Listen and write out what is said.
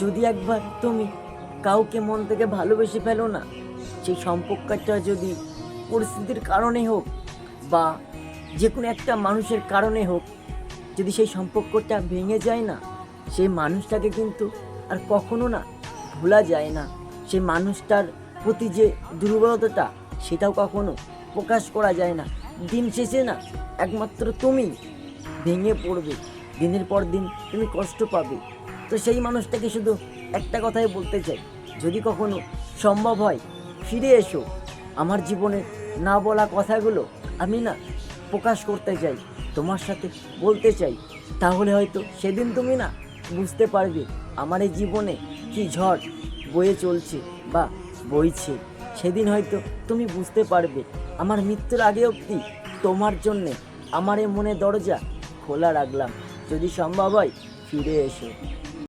যদি একবার তুমি কাউকে মন থেকে ভালোবেসে ফেলো না, সেই সম্পর্কটা যদি পরিস্থিতির কারণে হোক বা যে কোনো একটা মানুষের কারণে হোক, যদি সেই সম্পর্কটা ভেঙে যায় না, সেই মানুষটাকে কিন্তু আর কখনো না ভোলা যায় না। সেই মানুষটার প্রতি যে দুর্বলতাটা, সেটাও কখনো প্রকাশ করা যায় না। দিন শেষে না একমাত্র তুমি ভেঙে পড়বে, দিনের পর দিন তুমি কষ্ট পাবে। তো সেই মানুষটাকে শুধু একটা কথাই বলতে চাই, যদি কখনো সম্ভব হয় ফিরে এসো। আমার জীবনে না বলা কথাগুলো আমি না প্রকাশ করতে চাই, তোমার সাথে বলতে চাই। তাহলে হয়তো সেদিন তুমি না বুঝতে পারবে আমার এই জীবনে কি ঝড় বয়ে চলছে বা বইছে। সেদিন হয়তো তুমি বুঝতে পারবে আমার মৃত্যুর আগে অবধি তোমার জন্যে আমার এই মনে দরজা খোলা রাখলাম। যদি সম্ভব হয় ফিরে এসো।